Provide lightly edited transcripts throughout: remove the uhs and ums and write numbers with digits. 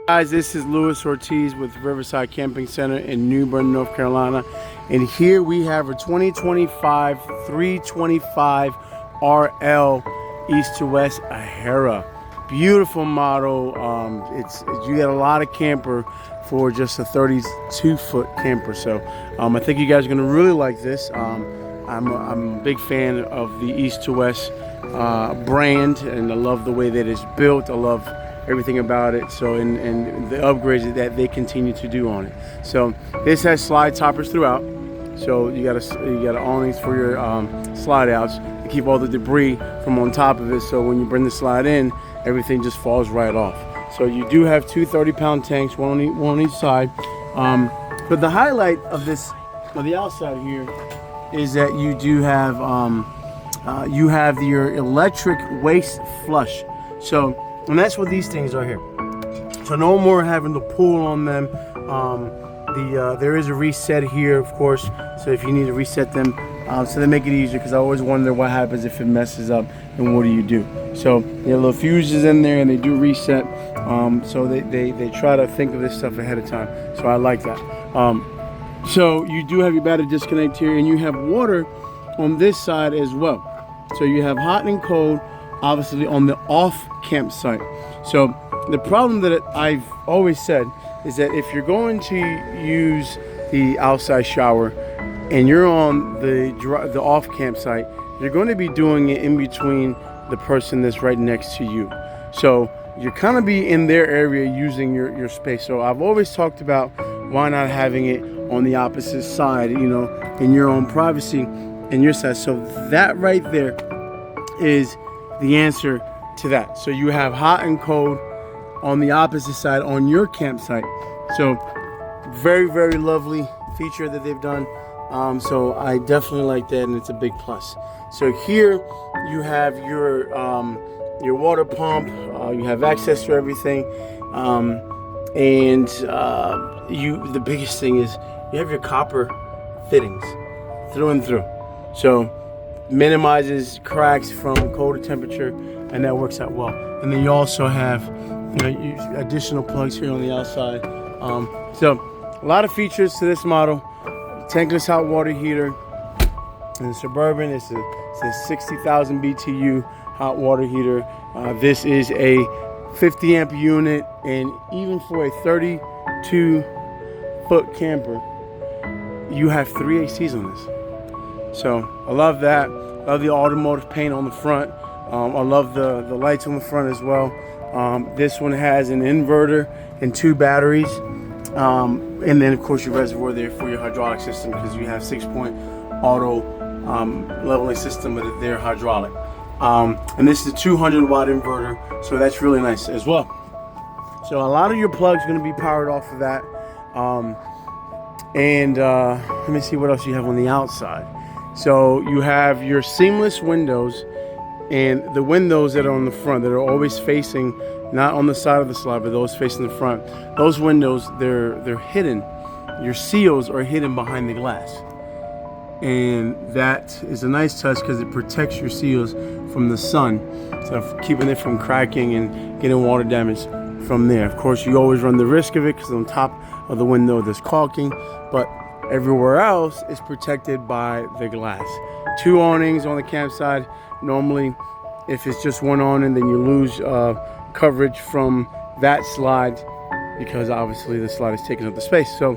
Guys, this is Louis Ortiz with Riverside Camping Center in New Bern, North Carolina. And here we have a 2025 325 RL East to West Ahara. Beautiful model. You get a lot of camper for just a 32-foot camper. So I think you guys are going to really like this. I'm a big fan of the East to West brand, and I love the way that it's built. I love everything about it. So and the upgrades that they continue to do on it. So this has slide toppers throughout. So you got awnings for your slide outs to keep all the debris from on top of it. So when you bring the slide in, everything just falls right off. So you do have two 30-pound tanks, one on each side. But the highlight of this, on the outside here, is that you do have your electric waste flush. So, and that's what these things are here. So no more having to pull on them. There is a reset here, of course. So if you need to reset them, so they make it easier, because I always wonder what happens if it messes up and what do you do. So there are little fuses in there and they do reset. So they try to think of this stuff ahead of time. So I like that. So you do have your battery disconnect here, and you have water on this side as well. So you have hot and cold, obviously, on the off campsite. So the problem that I've always said is that if you're going to use the outside shower and you're on the off campsite, you're going to be doing it in between the person that's right next to you. So you're kind of be in their area using your space. So I've always talked about why not having it on the opposite side, you know, in your own privacy in your side. So that right there is the answer to that. So you have hot and cold on the opposite side on your campsite. So very, very lovely feature that they've done. So I definitely like that, and it's a big plus. So here you have your water pump. You have access to everything, the biggest thing is you have your copper fittings through and through. So minimizes cracks from colder temperature, and that works out well. And then you also have additional plugs here on the outside. So a lot of features to this model. Tankless hot water heater. And the Suburban is a 60,000 BTU hot water heater. This is a 50 amp unit, and even for a 32-foot camper, you have 3 ACs on this. So I love that. Love the automotive paint on the front. I love the lights on the front as well. This one has an inverter and 2 batteries. And then of course your reservoir there for your hydraulic system, because you have 6-point auto leveling system with their hydraulic. And this is a 200-watt inverter, so that's really nice as well. So a lot of your plugs are going to be powered off of that. Let me see what else you have on the outside. So you have your seamless windows, and the windows that are on the front that are always facing, not on the side of the slide, but those facing the front. Those windows, they're hidden. Your seals are hidden behind the glass. And that is a nice touch because it protects your seals from the sun, so keeping it from cracking and getting water damage from there. Of course, you always run the risk of it because on top of the window there's caulking, but everywhere else is protected by the glass. 2 awnings on the campsite. Normally, if it's just 1 awning, then you lose coverage from that slide, because obviously the slide is taking up the space. So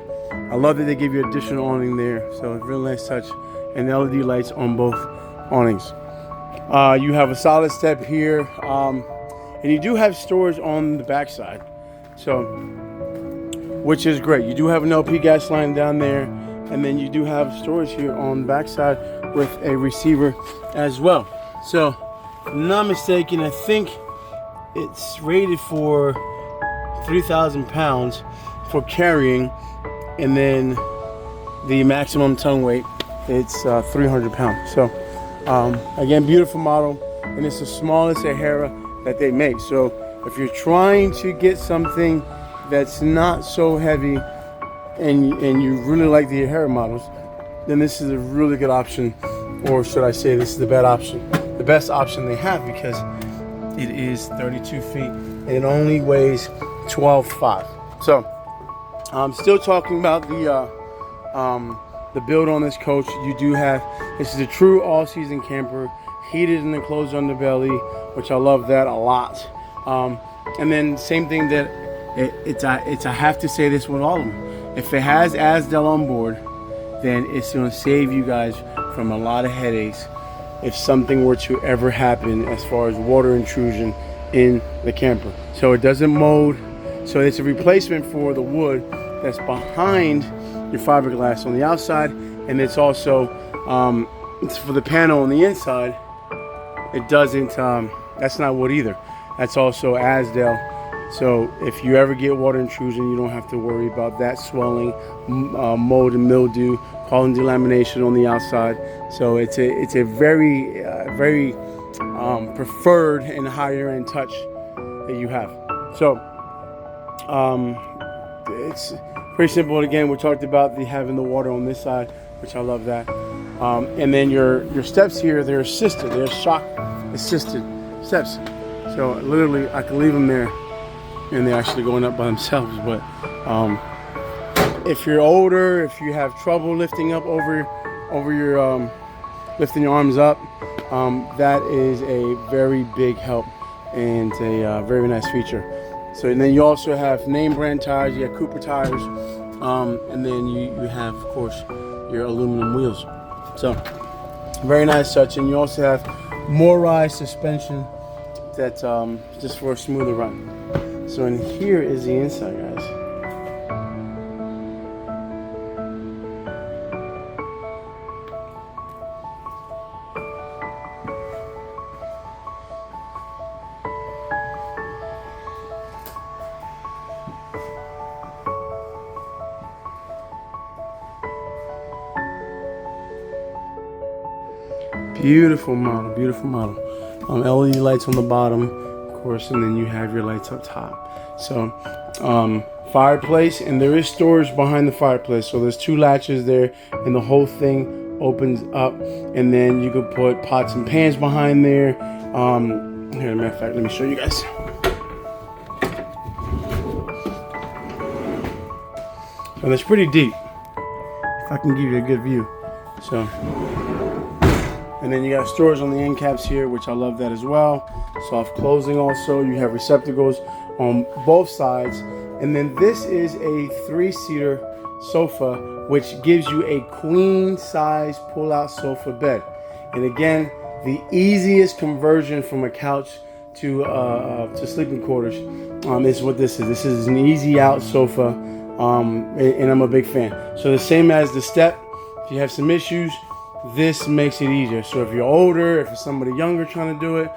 I love that they give you additional awning there. So it's a real nice touch, and LED lights on both awnings. You have a solid step here, and you do have storage on the backside, so which is great. You do have an LP gas line down there, and then you do have storage here on the backside with a receiver as well. So if I'm not mistaken, I think it's rated for 3,000 pounds for carrying, and then the maximum tongue weight, it's 300 pounds. So again, beautiful model, and it's the smallest Ahara that they make. So if you're trying to get something that's not so heavy, and you really like the Ahara models, then this is a really good option, or should I say this is the the best option they have, because it is 32 feet and it only weighs 12.5. So I'm still talking about the build on this coach. You do have, this is a true all-season camper, heated and enclosed underbelly, which I love that a lot. And then same thing that I have to say this with all of them. If it has Azdel on board, then it's going to save you guys from a lot of headaches if something were to ever happen as far as water intrusion in the camper. So it doesn't mold. So it's a replacement for the wood that's behind your fiberglass on the outside, and it's also it's for the panel on the inside. It doesn't. That's not wood either. That's also Azdel. So if you ever get water intrusion, you don't have to worry about that swelling, mold and mildew, causing delamination on the outside. So it's a very preferred and higher end touch that you have. So it's pretty simple. Again, we talked about having the water on this side, which I love that. And then your steps here, they're assisted. They're shock assisted steps. So literally, I can leave them there, and they're actually going up by themselves. But if you're older, if you have trouble lifting up over your lifting your arms up, that is a very big help and a very nice feature. So, and then you also have name brand tires. You have Cooper tires, and then you have, of course, your aluminum wheels. So very nice touch. And you also have motorized suspension that just for a smoother run. So in here is the inside, guys. Beautiful model, beautiful model. LED lights on the bottom, of course, and then you have your lights up top. So fireplace, and there is storage behind the fireplace. So there's two latches there, and the whole thing opens up, and then you could put pots and pans behind there. Here, as a matter of fact, let me show you guys. So that's pretty deep, if I can give you a good view. So. And then you got storage on the end caps here, which I love that as well. Soft closing also. You have receptacles on both sides. And then this is a 3-seater sofa, which gives you a queen size pull-out sofa bed. And again, the easiest conversion from a couch to sleeping quarters is what this is. This is an easy out sofa, and I'm a big fan. So the same as the step, if you have some issues, this makes it easier. So if you're older, if it's somebody younger trying to do it,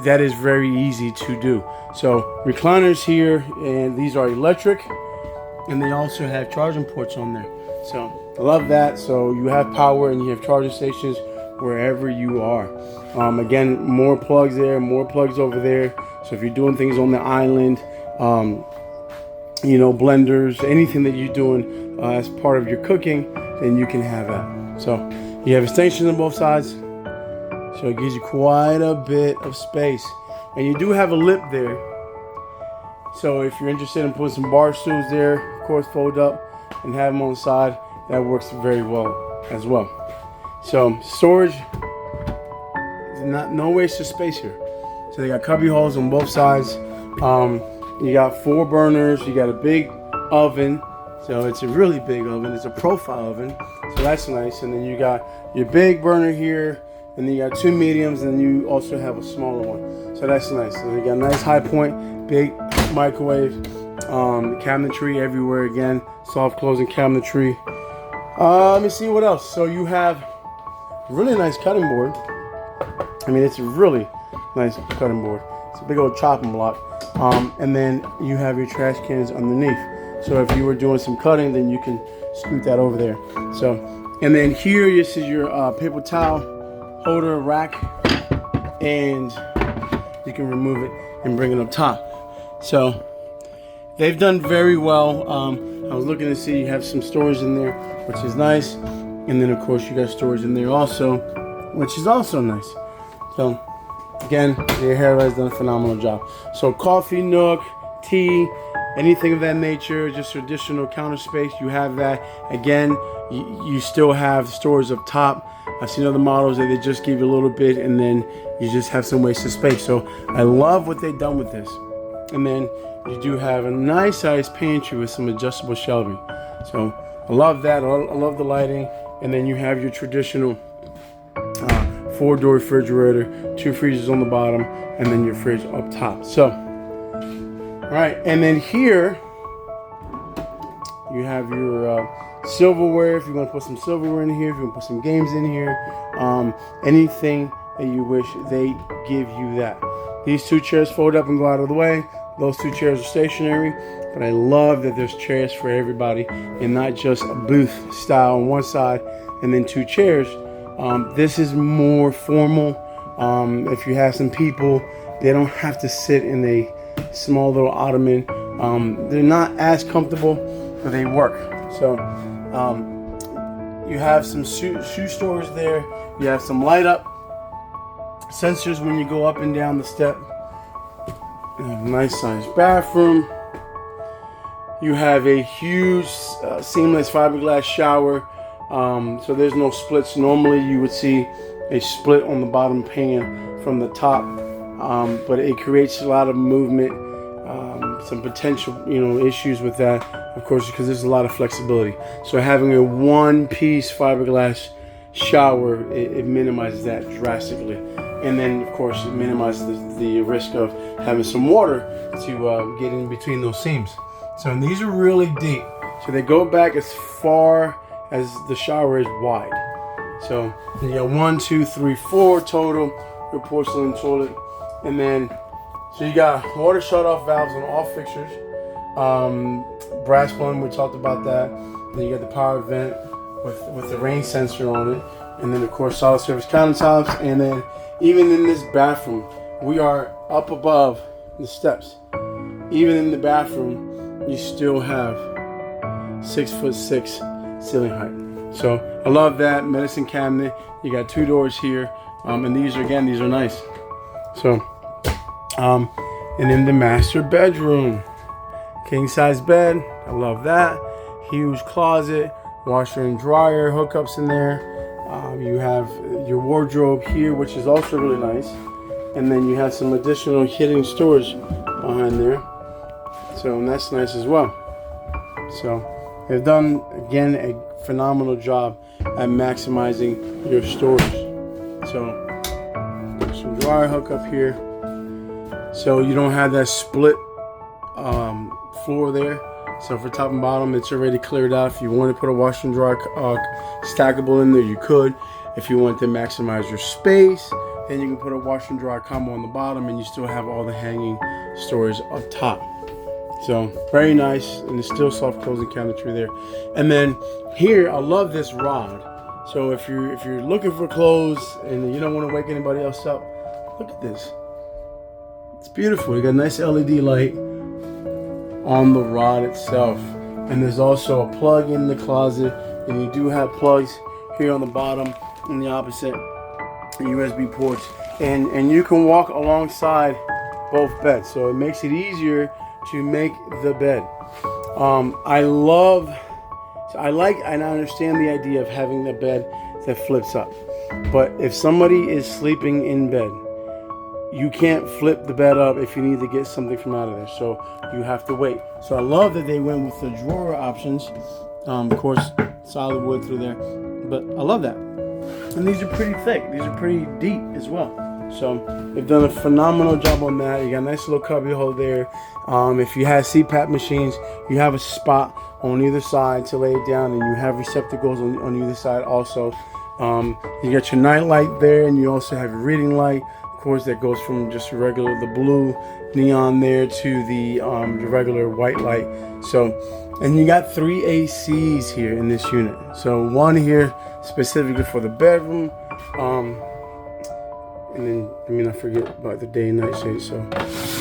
that is very easy to do. So recliners here, and these are electric, and they also have charging ports on there. So I love that. So you have power and you have charging stations wherever you are. Again, more plugs there, more plugs over there. So if you're doing things on the island, you know, blenders, anything that you're doing as part of your cooking, then you can have that. So you have extensions on both sides, so it gives you quite a bit of space. And you do have a lip there, so if you're interested in putting some bar stools there, of course, fold up and have them on the side, that works very well as well. So storage, no waste of space here. So they got cubby holes on both sides. You got 4 burners, you got a big oven, so it's a really big oven, it's a profile oven, so that's nice. And then you got your big burner here, and then you got 2 mediums, and then you also have a smaller one, so that's nice. So you got a nice high point, big microwave, cabinetry everywhere, again, soft closing cabinetry. Let me see what else. So you have really nice cutting board. I mean, it's a really nice cutting board. It's a big old chopping block. And then you have your trash cans underneath. So if you were doing some cutting, then you can scoot that over there. So, and then here, this is your paper towel holder rack, and you can remove it and bring it up top. So they've done very well. I was looking to see, you have some storage in there, which is nice. And then of course you got storage in there also, which is also nice. So Again, the Ahara has done a phenomenal job. So coffee nook, tea, anything of that nature, just traditional counter space, you have that. Again, you still have storage up top. I've seen other models that they just give you a little bit and then you just have some wasted space. So I love what they've done with this. And then you do have a nice sized pantry with some adjustable shelving. So I love that. I love the lighting. And then you have your traditional 4-door refrigerator, 2 freezers on the bottom, and then your fridge up top. So, all right, and then here you have your silverware. If you want to put some silverware in here, if you want to put some games in here, anything that you wish, they give you that. These 2 chairs fold up and go out of the way. Those 2 chairs are stationary, but I love that there's chairs for everybody and not just a booth style on one side and then 2 chairs. This is more formal. If you have some people, they don't have to sit in a small little ottoman. They're not as comfortable, but they work. So you have some shoe storage there. You have some light up sensors when you go up and down the step. You have a nice sized bathroom. You have a huge seamless fiberglass shower. So there's no splits. Normally you would see a split on the bottom pan from the top, but it creates a lot of movement, some potential issues with that, of course, because there's a lot of flexibility. So having a one-piece fiberglass shower, it minimizes that drastically. And then of course it minimizes the risk of having some water to get in between those seams. So and these are really deep. So they go back as far as the shower is wide. So you got 1, 2, 3, 4 total, your porcelain toilet. And then, so you got water shut off valves on all fixtures. Brass one, we talked about that. Then you got the power vent with the rain sensor on it. And then of course solid surface countertops. And then even in this bathroom, we are up above the steps. Even in the bathroom, you still have 6'6" ceiling height. So I love that medicine cabinet. You got 2 doors here, and these are nice. So, and in the master bedroom, king size bed. I love that. Huge closet, washer and dryer hookups in there. You have your wardrobe here, which is also really nice, and then you have some additional hidden storage behind there. So and that's nice as well. So they've done, again, a phenomenal job at maximizing your storage. So some dryer hookup here. So you don't have that split floor there. So for top and bottom, it's already cleared out. If you want to put a washer and dryer stackable in there, you could. If you want to maximize your space, then you can put a washer and dryer combo on the bottom and you still have all the hanging storage up top. So very nice, and it's still soft closing cabinetry there. And then here, I love this rod. So if you're looking for clothes and you don't want to wake anybody else up, look at this. It's beautiful. You got a nice LED light on the rod itself, and there's also a plug in the closet, and you do have plugs here on the bottom and the opposite USB ports, and you can walk alongside both beds, so it makes it easier to make the bed. I like and I understand the idea of having the bed that flips up, but if somebody is sleeping in bed, you can't flip the bed up if you need to get something from out of there, so you have to wait. So I love that they went with the drawer options. Of course, solid wood through there, but I love that. And these are pretty thick. These are pretty deep as well. So they've done a phenomenal job on that. You got a nice little cubby hole there. If you have CPAP machines, you have a spot on either side to lay it down, and you have receptacles on either side also. You got your night light there, and you also have your reading light. Of course, that goes from just the blue neon there to the regular white light. So, and you got 3 ACs here in this unit. So one here specifically for the bedroom. And then, I mean, I forget about the day and night shade. So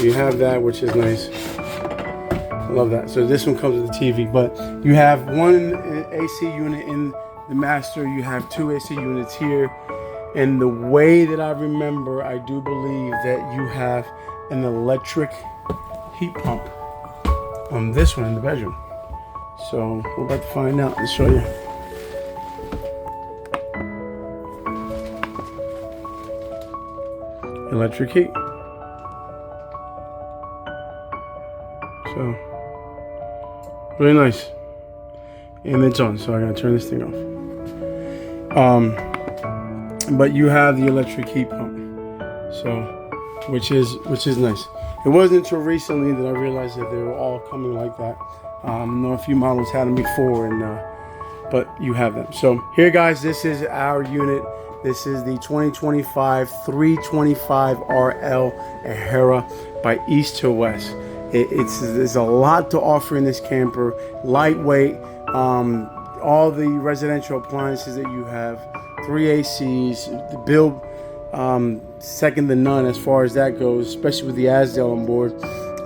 you have that, which is nice. I love that. So this one comes with the TV, but you have one AC unit in the master. You have 2 AC units here. And the way that I remember, I do believe that you have an electric heat pump on this one in the bedroom. So we're about to find out. Let's show you. Electric heat. So really nice. And it's on, so I gotta turn this thing off. But you have the electric heat pump, so which is nice. It wasn't until recently that I realized that they were all coming like that. I know a few models had them before, but you have them. So here, guys, this is our unit. This is the 2025 325RL Ahara by East to West. There's a lot to offer in this camper. Lightweight, all the residential appliances that you have, 3 ACs, the build second to none as far as that goes, especially with the Azdel on board.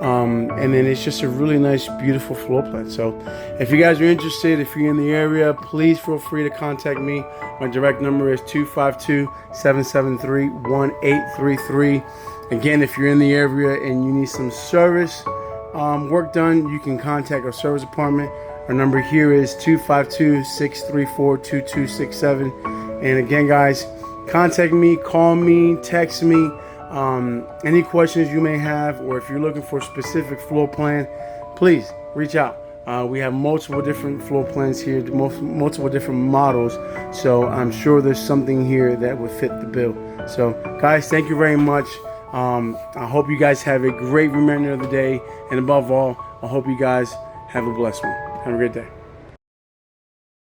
And then it's just a really nice, beautiful floor plan. So if you guys are interested, if you're in the area, please feel free to contact me. My direct number is 252-773-1833. Again, if you're in the area and you need some service work done, you can contact our service department. Our number here is 252-634-2267. And again, guys, contact me, call me, text me. Any questions you may have, or if you're looking for a specific floor plan, please reach out. We have multiple different floor plans here, multiple different models. So I'm sure there's something here that would fit the bill. So guys, thank you very much. I hope you guys have a great remainder of the day. And above all, I hope you guys have a blessed one. Have a great day.